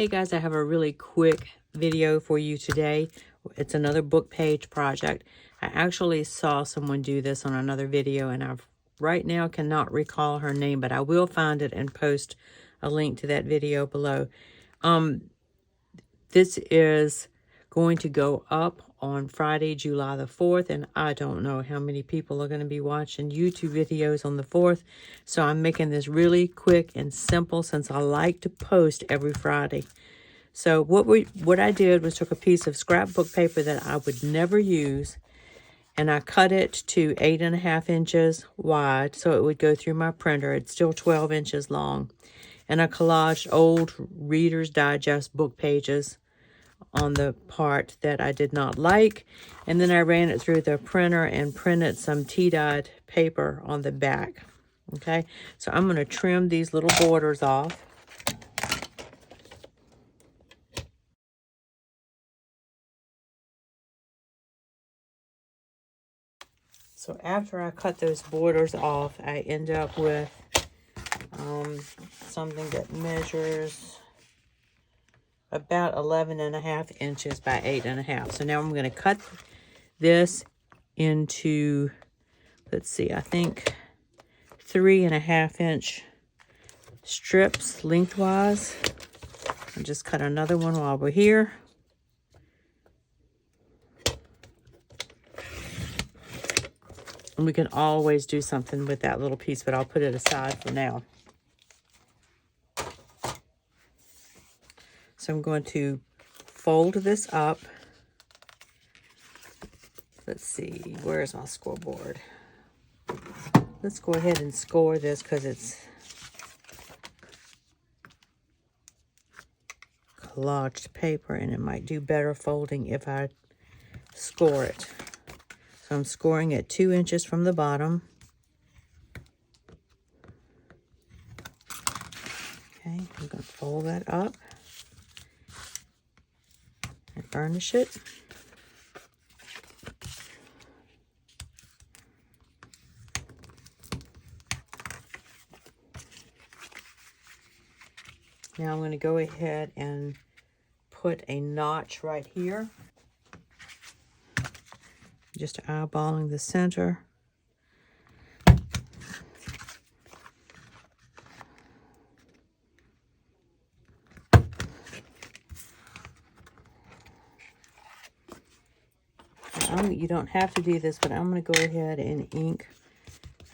Hey guys, I have a really quick video for you today. It's another book page project. I actually saw someone do this on another video, and I right now cannot recall her name, but I will find it and post a link to that video below. This is going to go up on Friday, July the 4th, and I don't know how many people are going to be watching YouTube videos on the 4th, so I'm making this really quick and simple since I like to post every Friday. So what I did was took a piece of scrapbook paper that I would never use, and I cut it to 8.5 inches wide so it would go through my printer. It's still 12 inches long. And I collaged old Reader's Digest book pages on the part that I did not like. And then I ran it through the printer and printed some tea-dyed paper on the back. Okay, so I'm going to trim these little borders off. So after I cut those borders off, I end up with something that measures about 11.5 inches by 8.5. So now I'm going to cut this into, let's see, I think 3.5 inch strips lengthwise. I'll just cut another one while we're here. And we can always do something with that little piece, but I'll put it aside for now. So I'm going to fold this up. Let's see, where's my scoreboard? Let's go ahead and score this because it's collaged paper and it might do better folding if I score it. So I'm scoring at 2 inches from the bottom. Okay, I'm going to fold that up and burnish it. Now I'm going to go ahead and put a notch right here. Just eyeballing the center. You don't have to do this, but I'm going to go ahead and ink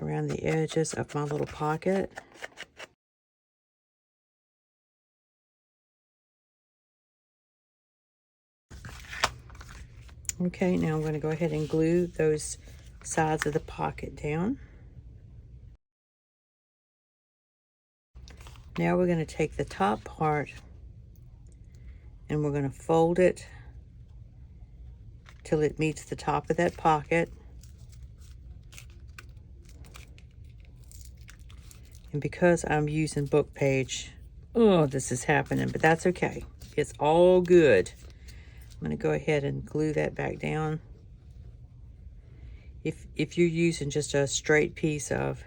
around the edges of my little pocket. Okay, now I'm going to go ahead and glue those sides of the pocket down. Now we're going to take the top part and we're going to fold it till it meets the top of that pocket. And because I'm using book page, oh, this is happening, but that's okay. It's all good. I'm going to go ahead and glue that back down. If you're using just a straight piece of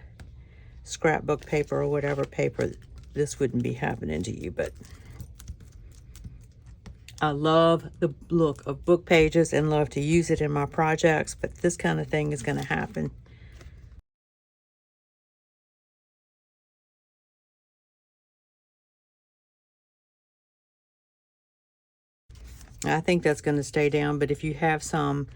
scrapbook paper or whatever paper, this wouldn't be happening to you, but I love the look of book pages and love to use it in my projects, but this kind of thing is going to happen. I think that's going to stay down, but if you have some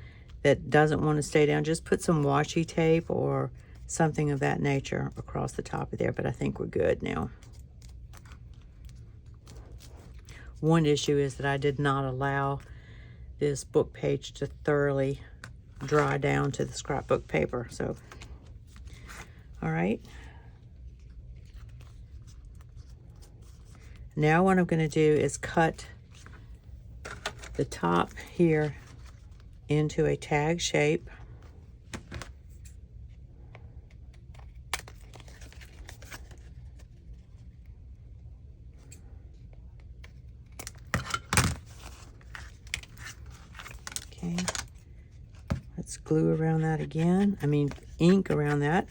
that doesn't want to stay down, just put some washi tape or something of that nature across the top of there, but I think we're good now. One issue is that I did not allow this book page to thoroughly dry down to the scrapbook paper. So, all right. Now what I'm going to do is cut the top here into a tag shape. Okay, let's glue around that again. Ink around that.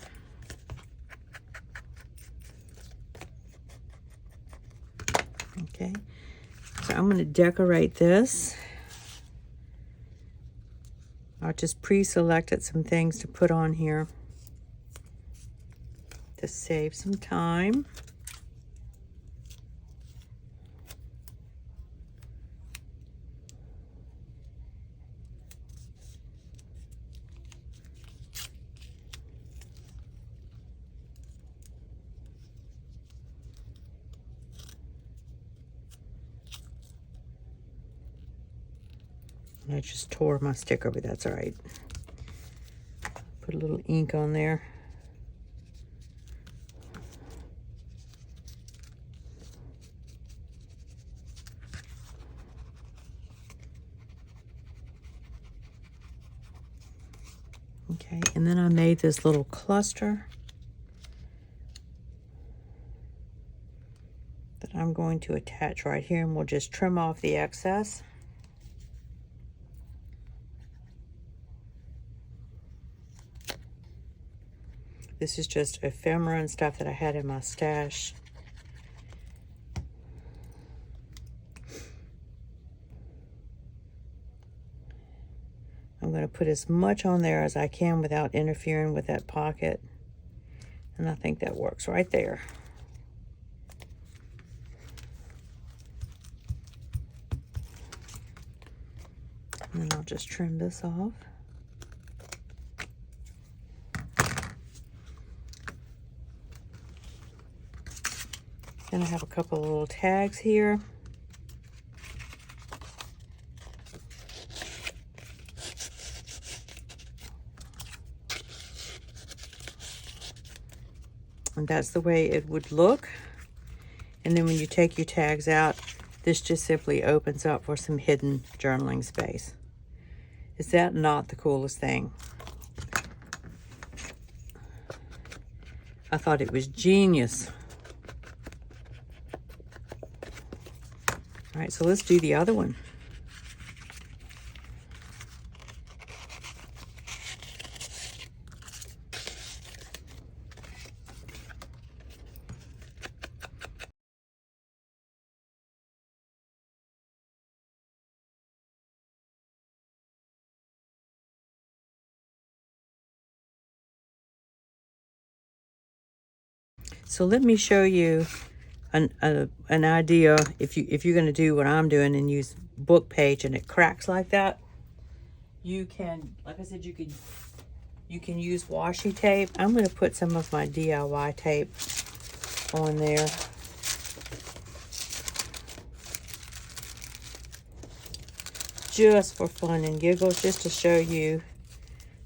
Okay, I'm going to decorate this. I just pre-selected some things to put on here to save some time. I just tore my sticker, but that's all right. Put a little ink on there. Okay, and then I made this little cluster that I'm going to attach right here, and we'll just trim off the excess. This is just ephemera and stuff that I had in my stash. I'm going to put as much on there as I can without interfering with that pocket. And I think that works right there. And then I'll just trim this off. Then I have a couple of little tags here. And that's the way it would look. And then when you take your tags out, this just simply opens up for some hidden journaling space. Is that not the coolest thing? I thought it was genius. All right, so let's do the other one. So let me show you an idea. If you're going to do what I'm doing and use book page and it cracks like that, you can, like I said, you can use washi tape. I'm going to put some of my DIY tape on there. Just for fun and giggles, just to show you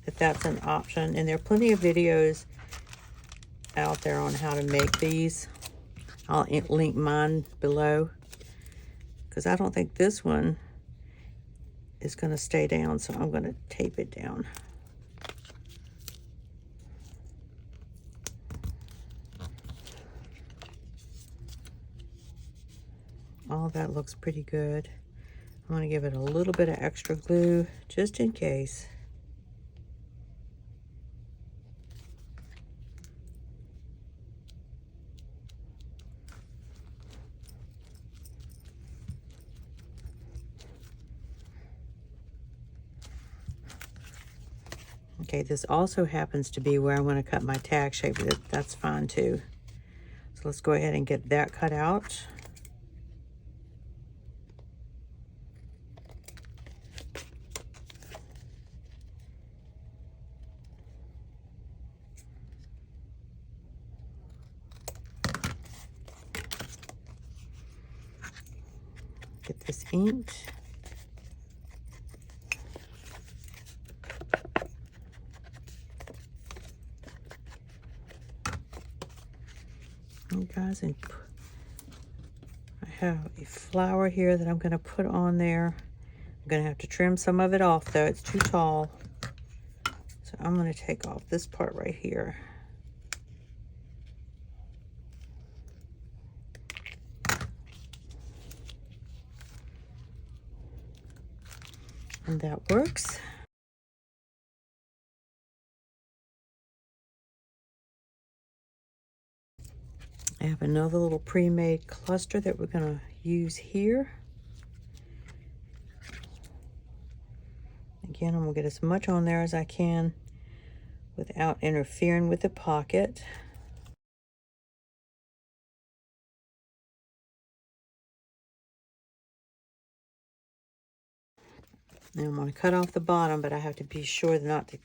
that that's an option. And there are plenty of videos out there on how to make these. I'll link mine below because I don't think this one is going to stay down, so I'm going to tape it down. All that looks pretty good. I'm going to give it a little bit of extra glue just in case. Okay, this also happens to be where I want to cut my tag shape. That's fine too. So let's go ahead and get that cut out. Get this inked. Guys, and I have a flower here that I'm going to put on there. I'm going to have to trim some of it off though, it's too tall. So I'm going to take off this part right here. And that works. I have another little pre-made cluster that we're going to use here. Again, I'm going to get as much on there as I can without interfering with the pocket. Now I'm going to cut off the bottom, but I have to be sure not to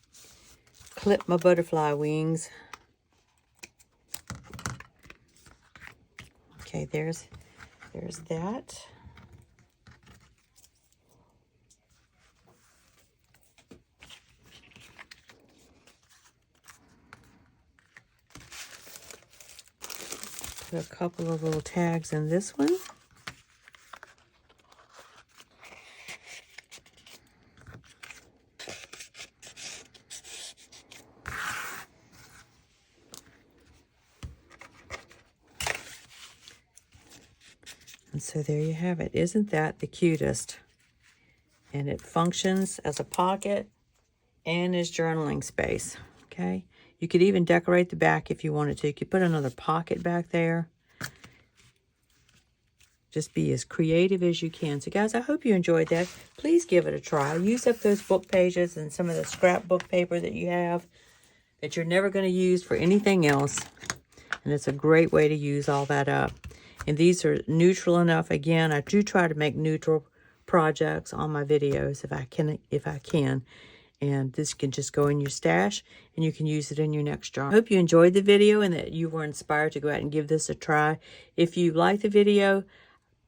clip my butterfly wings. Okay, there's that. Put a couple of little tags in this one. And so there you have it. Isn't that the cutest? And it functions as a pocket and as journaling space, okay? You could even decorate the back if you wanted to. You could put another pocket back there. Just be as creative as you can. So guys, I hope you enjoyed that. Please give it a try. Use up those book pages and some of the scrapbook paper that you have that you're never going to use for anything else. And it's a great way to use all that up. And these are neutral enough. Again, I do try to make neutral projects on my videos if I can. And this can just go in your stash and you can use it in your next jar. I hope you enjoyed the video and that you were inspired to go out and give this a try. If you like the video,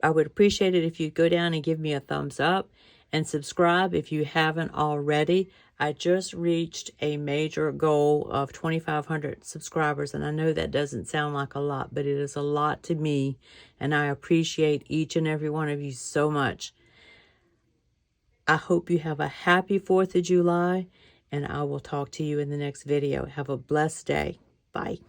I would appreciate it if you go down and give me a thumbs up and subscribe if you haven't already. I just reached a major goal of 2,500 subscribers, and I know that doesn't sound like a lot, but it is a lot to me, and I appreciate each and every one of you so much. I hope you have a happy 4th of July, and I will talk to you in the next video. Have a blessed day. Bye.